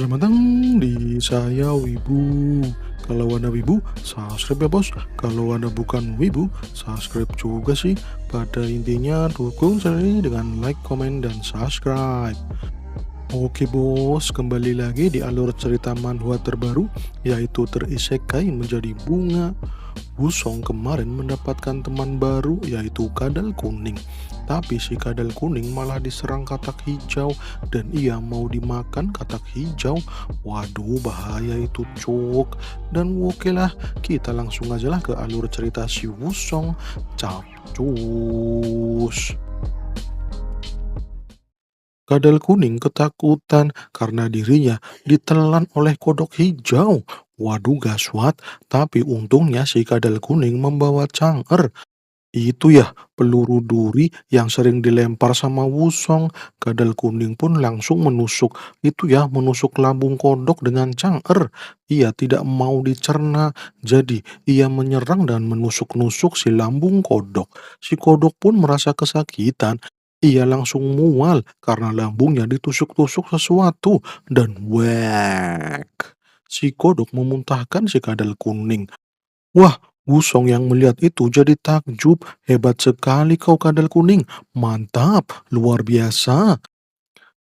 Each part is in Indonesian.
Selamat datang di Saya Wibu. Kalau Anda wibu, subscribe ya bos. Kalau Anda bukan wibu, subscribe juga sih. Pada intinya dukung saya dengan like, komen, dan subscribe. Oke bos, kembali lagi di alur cerita manhwa terbaru, yaitu terisekai menjadi bunga. Wusong kemarin mendapatkan teman baru, yaitu kadal kuning. Tapi si kadal kuning malah diserang katak hijau dan ia mau dimakan katak hijau. Waduh, bahaya itu cuk. Dan oke lah, kita langsung aja lah ke alur cerita si Wusong. Capcus. Kadal kuning ketakutan karena dirinya ditelan oleh kodok hijau. Waduh gaswat, tapi untungnya si kadal kuning membawa cangkir. Itu ya, peluru duri yang sering dilempar sama Wusong. Kadal kuning pun langsung menusuk lambung kodok dengan cangkir. Ia tidak mau dicerna, jadi ia menyerang dan menusuk-nusuk si lambung kodok. Si kodok pun merasa kesakitan. Ia langsung mual karena lambungnya ditusuk-tusuk sesuatu dan wek. Si kodok memuntahkan si kadal kuning. Wah, Wusong yang melihat itu jadi takjub. Hebat sekali kau kadal kuning. Mantap, luar biasa.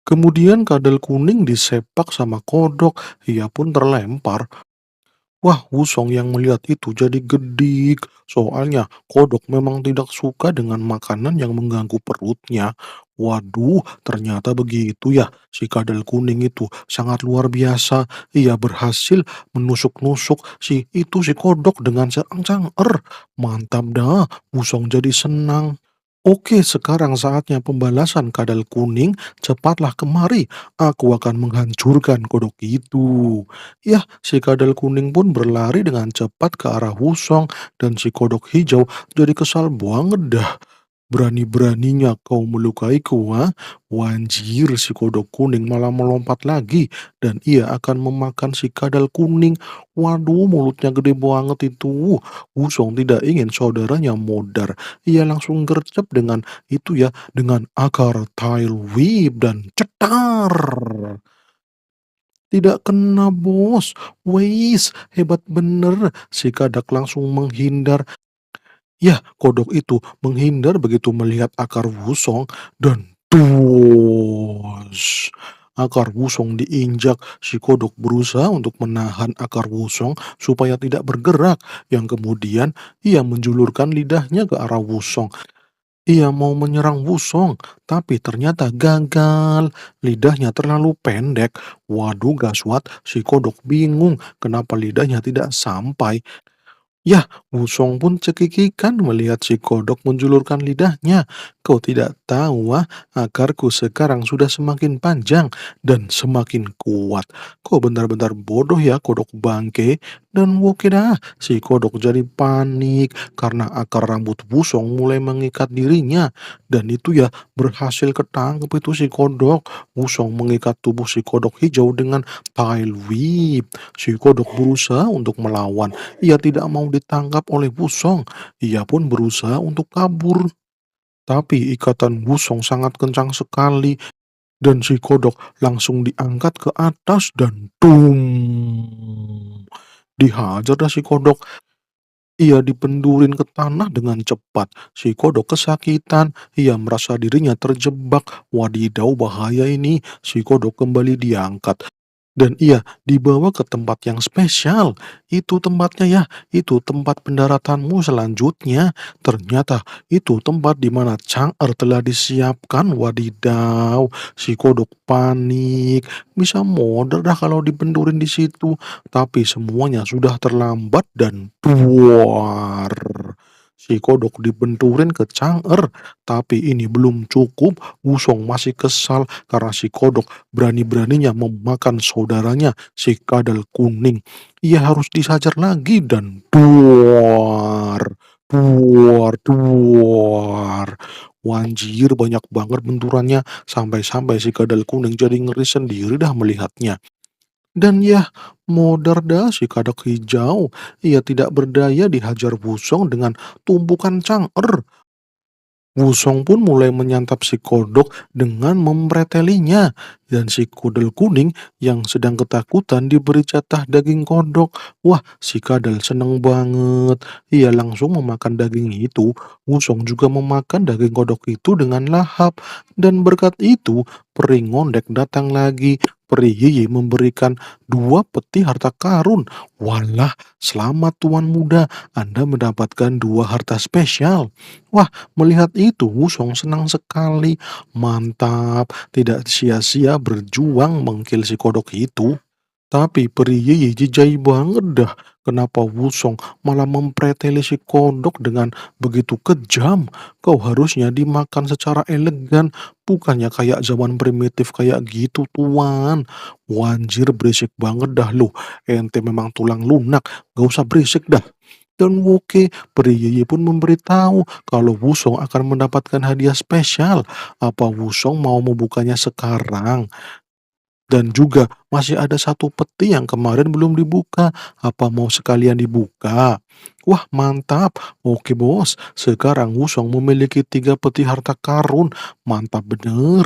Kemudian kadal kuning disepak sama kodok. Ia pun terlempar. Wah, Wusong yang melihat itu jadi gedik. Soalnya kodok memang tidak suka dengan makanan yang mengganggu perutnya. Waduh, ternyata begitu ya. Si kadal kuning itu sangat luar biasa. Ia berhasil menusuk-nusuk si kodok dengan cangkir. Mantap dah, Wusong jadi senang. Oke, sekarang saatnya pembalasan kadal kuning. Cepatlah kemari, aku akan menghancurkan kodok itu. Ya, si kadal kuning pun berlari dengan cepat ke arah Wusong dan si kodok hijau jadi kesal banget dah. Berani-beraninya kau melukaiku, ha? Wanjir, si kodok kuning malah melompat lagi dan ia akan memakan si kadal kuning. Waduh, mulutnya gede banget itu. Wusong tidak ingin saudaranya modar. Ia langsung gercep dengan akar tail whip dan cetar. Tidak kena bos. Weis, hebat bener. Si kadak langsung menghindar. Ya, kodok itu menghindar begitu melihat akar wusong dan tuos. Akar wusong diinjak, si kodok berusaha untuk menahan akar wusong supaya tidak bergerak. Yang kemudian ia menjulurkan lidahnya ke arah wusong. Ia mau menyerang Wusong, tapi ternyata gagal. Lidahnya terlalu pendek. Waduh gaswat, si kodok bingung kenapa lidahnya tidak sampai. Yah, Wusong pun cekikikan melihat si kodok menjulurkan lidahnya. Kau tidak tahu, akarku sekarang sudah semakin panjang dan semakin kuat. Kau benar-benar bodoh ya, kodok bangke. Dan oke dah, si kodok jadi panik karena akar rambut Wusong mulai mengikat dirinya. Dan itu ya, berhasil ketangkep itu si kodok. Wusong mengikat tubuh si kodok hijau dengan tail whip. Si kodok berusaha untuk melawan. Ia tidak mau ditangkap oleh Wusong. Ia pun berusaha untuk kabur. Tapi ikatan Wusong sangat kencang sekali dan si kodok langsung diangkat ke atas dan dihajar dah si kodok. Ia dipendurin ke tanah dengan cepat. Si kodok kesakitan. Ia merasa dirinya terjebak. Wadidaw, bahaya ini. Si kodok kembali diangkat. Dan ia dibawa ke tempat yang spesial. Itu tempatnya ya, itu tempat pendaratanmu selanjutnya. Ternyata itu tempat di mana Chang'er telah disiapkan. Wadidaw, si kodok panik. Bisa modar dah kalau dipendurin di situ. Tapi semuanya sudah terlambat dan duar. Si kodok dibenturin ke Chang'er. Tapi ini belum cukup. Wusong masih kesal karena si kodok berani-beraninya memakan saudaranya, si kadal kuning. Ia harus disajar lagi dan duar, duar, duar. Wanjir, banyak banget benturannya sampai-sampai si kadal kuning jadi ngeri sendiri dah melihatnya. Dan ya, modar dah si kadak hijau. Ia tidak berdaya dihajar Wusong dengan tumpukan cangkir. Wusong pun mulai menyantap si kodok dengan mempretelinya, dan si kudel kuning yang sedang ketakutan diberi jatah daging kodok. Wah, si kadal seneng banget. Ia langsung memakan daging itu. Wusong juga memakan daging kodok itu dengan lahap. Dan berkat itu, peri ngondek datang lagi. Peri Yiyi memberikan 2 peti harta karun. Walah, selamat tuan muda, Anda mendapatkan 2 harta spesial. Wah, melihat itu, Wusong senang sekali. Mantap, tidak sia-sia berjuang mengkill si kodok itu. Tapi peri Yiyi jijai banget dah. Kenapa Wusong malah mempreteli si kodok dengan begitu kejam? Kau harusnya dimakan secara elegan, bukannya kayak zaman primitif kayak gitu, tuan. Wanjir, berisik banget dah lu. Ente memang tulang lunak, gak usah berisik dah. Dan Woke, peri Yiyi pun memberitahu kalau Wusong akan mendapatkan hadiah spesial. Apa Wusong mau membukanya sekarang? Dan juga masih ada 1 peti yang kemarin belum dibuka. Apa mau sekalian dibuka? Wah, mantap. Oke bos, sekarang Wusong memiliki 3 peti harta karun. Mantap bener.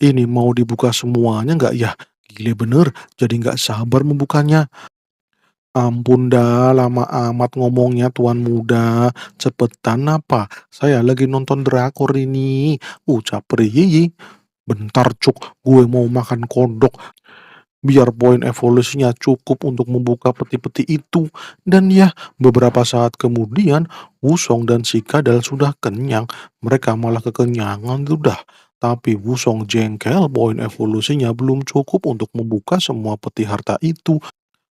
Ini mau dibuka semuanya nggak ya? Gile bener, jadi nggak sabar membukanya. Ampun dah, lama amat ngomongnya tuan muda. Cepetan apa? Saya lagi nonton drakor ini. Ucap Riyi. Bentar cuk, gue mau makan kodok. Biar poin evolusinya cukup untuk membuka peti-peti itu. Dan ya, beberapa saat kemudian, Wusong dan si Kadal sudah kenyang. Mereka malah kekenyangan sudah. Tapi Wusong jengkel poin evolusinya belum cukup untuk membuka semua peti harta itu.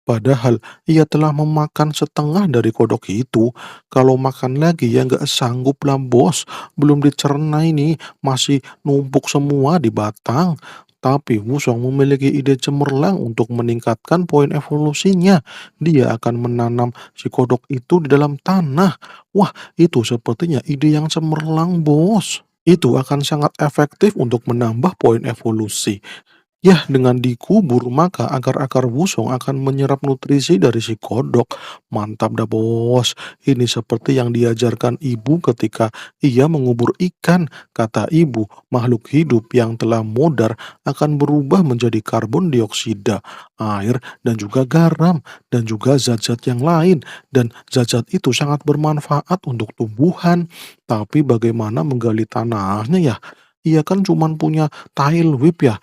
Padahal ia telah memakan setengah dari kodok itu. Kalau makan lagi ya nggak sanggup lah bos. Belum dicerna ini, masih numpuk semua di batang. Tapi Wusong memiliki ide cemerlang untuk meningkatkan poin evolusinya. Dia akan menanam si kodok itu di dalam tanah. Wah, itu sepertinya ide yang cemerlang bos. Itu akan sangat efektif untuk menambah poin evolusi. Ya, dengan dikubur, maka akar-akar wusong akan menyerap nutrisi dari si kodok. Mantap dah bos. Ini seperti yang diajarkan ibu ketika ia mengubur ikan. Kata ibu, makhluk hidup yang telah modar akan berubah menjadi karbon dioksida, air, dan juga garam, dan juga zat-zat yang lain. Dan zat-zat itu sangat bermanfaat untuk tumbuhan. Tapi bagaimana menggali tanahnya ya? Ia kan cuma punya tile whip ya.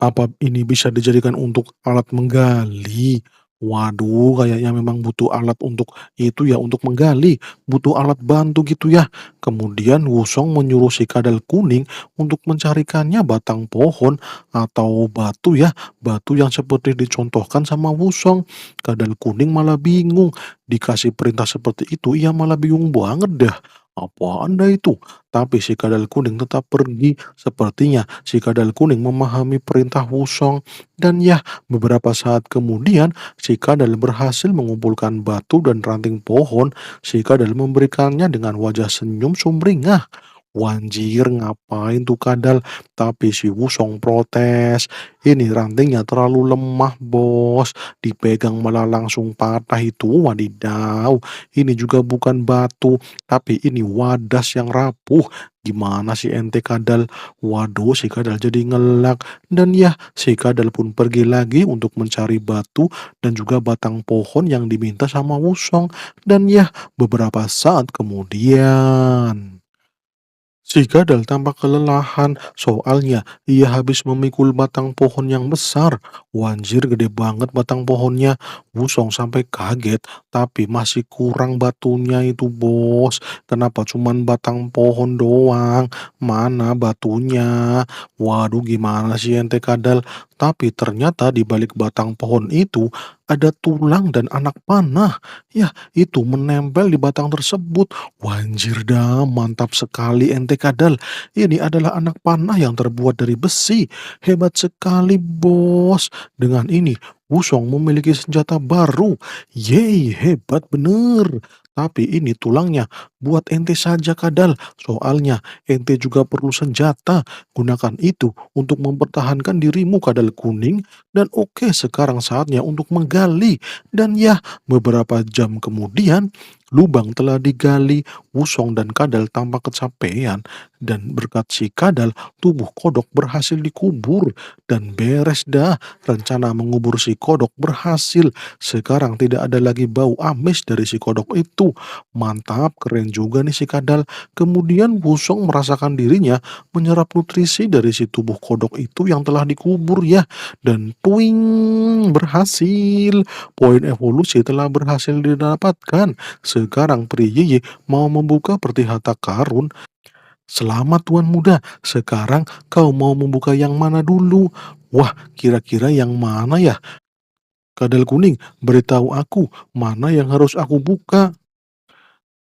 Apa ini bisa dijadikan untuk alat menggali? Waduh, kayaknya memang butuh alat untuk itu ya, untuk menggali, butuh alat bantu gitu ya. Kemudian Wusong menyuruh si kadal kuning untuk mencarikannya batang pohon atau batu ya, batu yang seperti dicontohkan sama Wusong. Kadal kuning malah bingung, dikasih perintah seperti itu ia malah bingung banget dah. Apa anda itu? Tapi si kadal kuning tetap pergi. Sepertinya si kadal kuning memahami perintah Wusong. Dan ya, beberapa saat kemudian si kadal berhasil mengumpulkan batu dan ranting pohon. Si kadal memberikannya dengan wajah senyum sumringah. Wanjir, ngapain tuh kadal? Tapi si Wusong protes. Ini rantingnya terlalu lemah bos. Dipegang malah langsung patah itu, wadidaw. Ini juga bukan batu, tapi ini wadas yang rapuh. Gimana sih ente kadal? Waduh, si kadal jadi ngelak. Dan ya, si kadal pun pergi lagi untuk mencari batu dan juga batang pohon yang diminta sama Wusong. Dan ya, beberapa saat kemudian si kadal tampak kelelahan, soalnya ia habis memikul batang pohon yang besar. Wanjir, gede banget batang pohonnya. Wusong sampai kaget, tapi masih kurang batunya itu bos. Kenapa cuman batang pohon doang? Mana batunya? Waduh, gimana sih ente kadal? Tapi ternyata di balik batang pohon itu ada tulang dan anak panah. Ya, itu menempel di batang tersebut. Wanjir dah, mantap sekali ente kadal. Ini adalah anak panah yang terbuat dari besi. Hebat sekali bos. Dengan ini, Wusong memiliki senjata baru. Yeay, hebat bener. Tapi ini tulangnya buat ente saja kadal. Soalnya ente juga perlu senjata. Gunakan itu untuk mempertahankan dirimu kadal kuning. Dan oke, sekarang saatnya untuk menggali. Dan ya, beberapa jam kemudian lubang telah digali. Wusong dan Kadal tampak kecapean, dan berkat si Kadal, tubuh kodok berhasil dikubur. Dan beres dah, rencana mengubur si kodok berhasil. Sekarang tidak ada lagi bau amis dari si kodok itu. Mantap, keren juga nih si Kadal. Kemudian Wusong merasakan dirinya menyerap nutrisi dari si tubuh kodok itu yang telah dikubur ya. Dan twing, berhasil. Poin evolusi telah berhasil didapatkan. Sekarang Priyiyi mau membuka peti harta karun. Selamat Tuan Muda, sekarang kau mau membuka yang mana dulu? Wah, kira-kira yang mana ya? Kadal kuning, beritahu aku mana yang harus aku buka.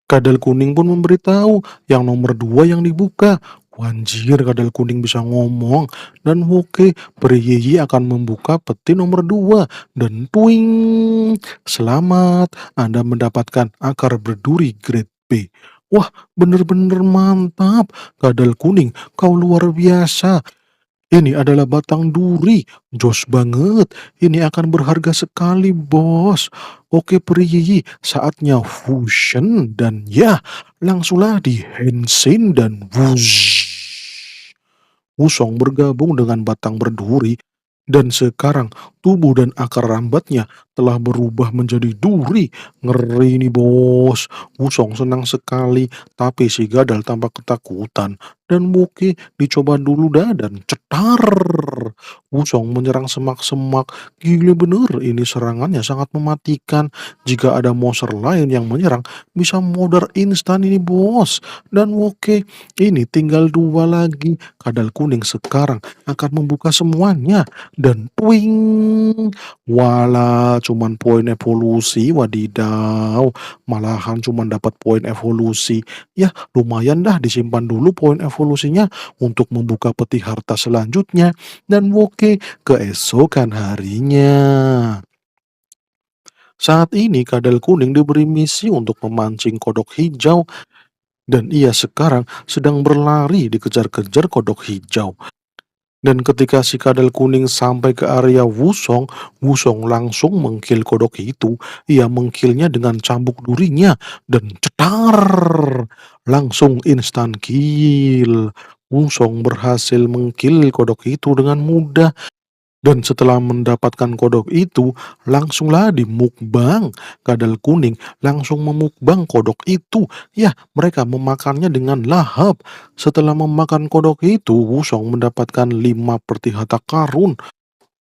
Kadal kuning pun memberitahu yang nomor 2 yang dibuka. Wanjir, kadal kuning bisa ngomong. Dan oke, Priyiyi akan membuka peti nomor 2. Dan twing, selamat, Anda mendapatkan akar berduri grade B. Wah, bener-bener mantap. Kadal kuning, kau luar biasa. Ini adalah batang duri, jos banget. Ini akan berharga sekali, bos. Oke, Priyi, saatnya fusion dan ya, langsunglah di Henshin dan wush. Wusong bergabung dengan batang berduri, dan sekarang tubuh dan akar rambatnya telah berubah menjadi duri. Ngeri nih bos. Wusong senang sekali, tapi si Gadal tampak ketakutan. Dan Muki dicoba dulu dah dan cetar. Wusong menyerang semak-semak. Gila bener, ini serangannya sangat mematikan. Jika ada monster lain yang menyerang, bisa modar instan ini bos. Dan oke, ini tinggal 2 lagi. Kadal kuning sekarang akan membuka semuanya. Dan twing, walah cuman poin evolusi, wadidaw. Malahan cuman dapat poin evolusi. Ya, lumayan dah, disimpan dulu poin evolusinya untuk membuka peti harta selanjutnya. Dan oke, keesokan harinya. Saat ini Kadal kuning diberi misi untuk memancing kodok hijau, dan ia sekarang sedang berlari dikejar-kejar kodok hijau. Dan ketika si Kadal kuning sampai ke area Wusong, Wusong langsung mengkill kodok itu. Ia mengkillnya dengan cambuk durinya dan cetar, langsung instan kill. Wusong berhasil mengkill kodok itu dengan mudah. Dan setelah mendapatkan kodok itu, langsunglah dimukbang. Kadal kuning langsung memukbang kodok itu. Ya, mereka memakannya dengan lahap. Setelah memakan kodok itu, Wusong mendapatkan 5 peti harta karun.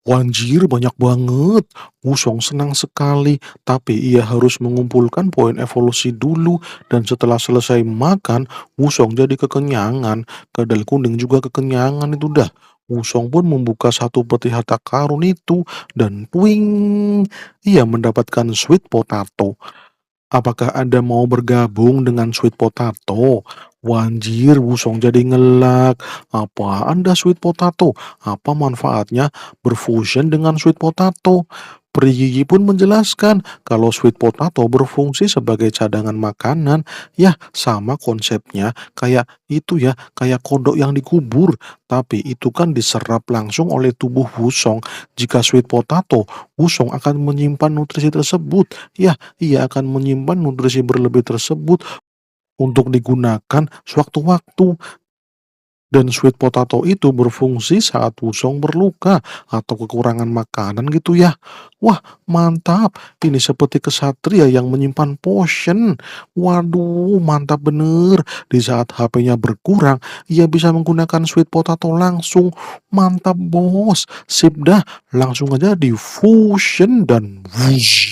Wanjir, banyak banget. Wusong senang sekali, tapi ia harus mengumpulkan poin evolusi dulu. Dan setelah selesai makan, Wusong jadi kekenyangan. Kadal kuning juga kekenyangan itu dah. Wusong pun membuka 1 peti harta karun itu, dan twing, ia mendapatkan sweet potato. Apakah Anda mau bergabung dengan Sweet Potato? Wanjir, Wusong jadi ngelak. Apa Anda Sweet Potato? Apa manfaatnya berfusion dengan Sweet Potato? Priyi pun menjelaskan kalau Sweet Potato berfungsi sebagai cadangan makanan. Ya, sama konsepnya kayak itu ya, kayak kodok yang dikubur. Tapi itu kan diserap langsung oleh tubuh Wusong. Jika Sweet Potato, Wusong akan menyimpan nutrisi tersebut. Ya, ia akan menyimpan nutrisi berlebih tersebut untuk digunakan sewaktu-waktu. Dan sweet potato itu berfungsi saat Wusong berluka atau kekurangan makanan gitu ya. Wah, mantap. Ini seperti kesatria yang menyimpan potion. Waduh, mantap bener. Di saat HP-nya berkurang, ia bisa menggunakan sweet potato langsung. Mantap, bos. Sip dah, langsung aja di fusion dan wush.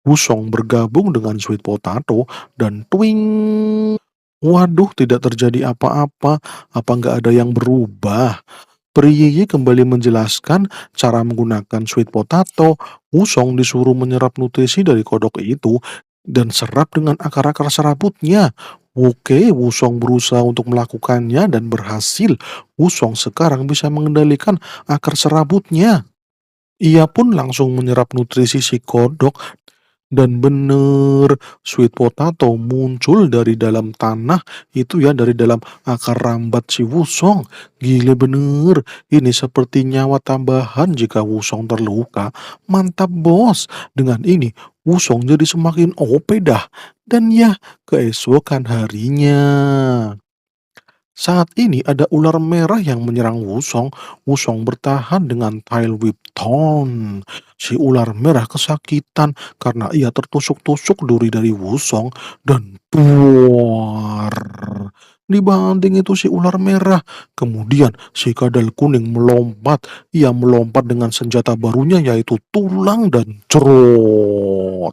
Wusong bergabung dengan sweet potato dan twing. Waduh, tidak terjadi apa-apa. Apa nggak ada yang berubah? Priyiyi kembali menjelaskan cara menggunakan sweet potato. Wusong disuruh menyerap nutrisi dari kodok itu dan serap dengan akar-akar serabutnya. Oke, Wusong berusaha untuk melakukannya dan berhasil. Wusong sekarang bisa mengendalikan akar serabutnya. Ia pun langsung menyerap nutrisi si kodok. Dan bener, sweet potato muncul dari dalam tanah itu ya, dari dalam akar rambat si Wusong. Gile bener, ini seperti nyawa tambahan jika Wusong terluka. Mantap bos, dengan ini Wusong jadi semakin OP dah. Dan ya, keesokan harinya. Saat ini ada ular merah yang menyerang Wusong. Wusong bertahan dengan Tail Whip Tone. Si ular merah kesakitan karena ia tertusuk-tusuk duri dari Wusong dan buar. Dibanting itu si ular merah. Kemudian si kadal kuning melompat. Ia melompat dengan senjata barunya yaitu tulang dan cerot.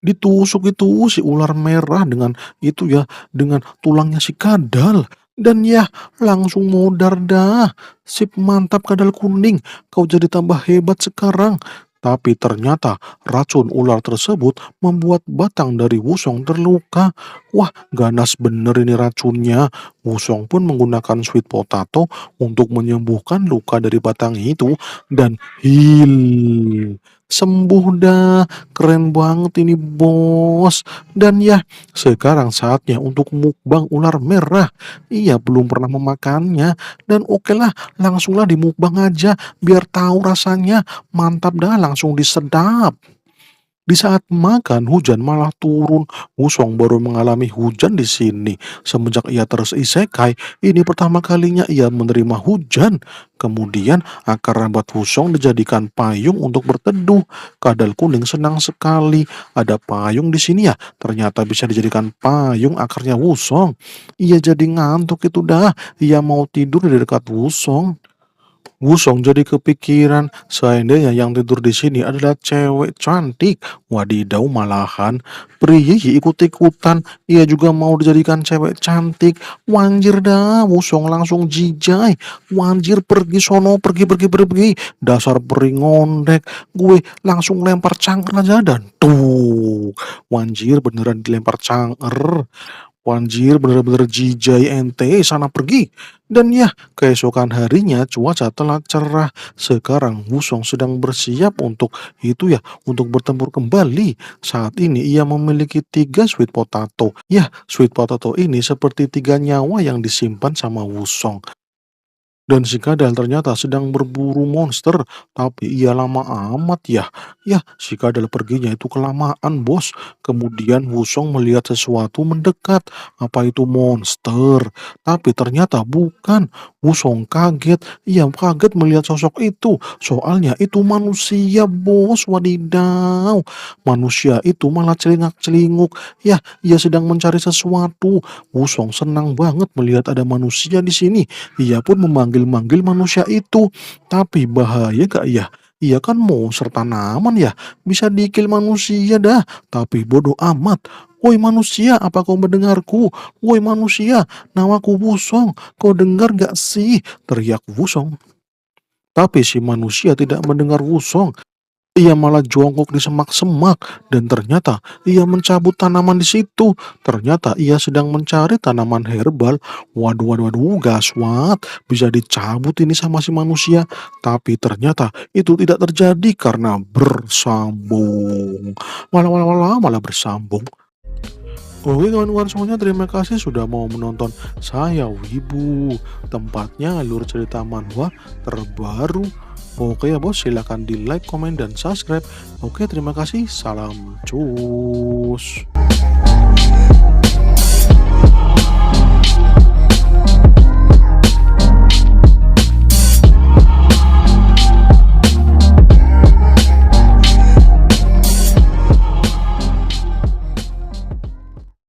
Ditusuk itu si ular merah dengan itu ya, dengan tulangnya si kadal. Dan ya, langsung modar dah. Sip, mantap kadal kuning, kau jadi tambah hebat sekarang. Tapi ternyata racun ular tersebut membuat batang dari Wusong terluka. Wah, ganas bener ini racunnya. Wusong pun menggunakan sweet potato untuk menyembuhkan luka dari batang itu dan heal. Sembuh dah. Keren banget ini bos. Dan ya, sekarang saatnya untuk mukbang ular merah. Ia belum pernah memakannya. Dan oke lah, langsunglah dimukbang aja. Biar tahu rasanya. Mantap dah, langsung disedap. Di saat makan, hujan malah turun. Wusong baru mengalami hujan di sini. Semenjak ia terus isekai, ini pertama kalinya ia menerima hujan. Kemudian, akar rambut Wusong dijadikan payung untuk berteduh. Kadal kuning senang sekali. Ada payung di sini ya. Ternyata bisa dijadikan payung akarnya Wusong. Ia jadi ngantuk itu dah. Ia mau tidur di dekat Wusong. Wusong jadi kepikiran, seandainya yang tidur di sini adalah cewek cantik. Wadidaw, malahan pria ikut-ikutan. Ia juga mau dijadikan cewek cantik. Wanjir dah, Wusong langsung jijai. Wanjir, pergi sono, pergi, pergi, pergi, pergi. Dasar peri ngondek. Gue langsung lempar cangkir aja dan tuh. Wanjir, beneran dilempar cangkir. Wanjir, bener-bener jijai ente, sana pergi. Dan ya, keesokan harinya cuaca telah cerah. Sekarang Wusong sedang bersiap untuk itu ya, untuk bertempur kembali. Saat ini ia memiliki 3 sweet potato. Ya, sweet potato ini seperti 3 nyawa yang disimpan sama Wusong. Dan si kadal ternyata sedang berburu monster, tapi ia lama amat ya. Ya, si kadal perginya itu kelamaan, bos. Kemudian Wusong melihat sesuatu mendekat. Apa itu monster? Tapi ternyata bukan. Wusong kaget. Ia kaget melihat sosok itu. Soalnya itu manusia, bos. Wadidaw. Manusia itu malah celingak-celinguk. Ya, ia sedang mencari sesuatu. Wusong senang banget melihat ada manusia di sini. Ia pun memanggil-manggil manusia itu. Tapi bahaya gak ya? Ia kan monster tanaman ya. Bisa dikil manusia dah. Tapi bodoh amat. Woi manusia, apa kau mendengarku? Woi manusia, namaku Wusong. Kau dengar gak sih? Teriak Wusong. Tapi si manusia tidak mendengar Wusong. Ia malah jongkok di semak-semak dan ternyata ia mencabut tanaman di situ. Ternyata ia sedang mencari tanaman herbal. Waduh, waduh, waduh, gaswat. Bisa dicabut ini sama si manusia. Tapi ternyata itu tidak terjadi karena bersambung. Malah bersambung. Oke kawan-kawan semuanya, terima kasih sudah mau menonton saya Wibu, tempatnya alur cerita manhwa terbaru. Oke ya bos, silahkan di like, komen, dan subscribe. Oke, terima kasih, salam cus.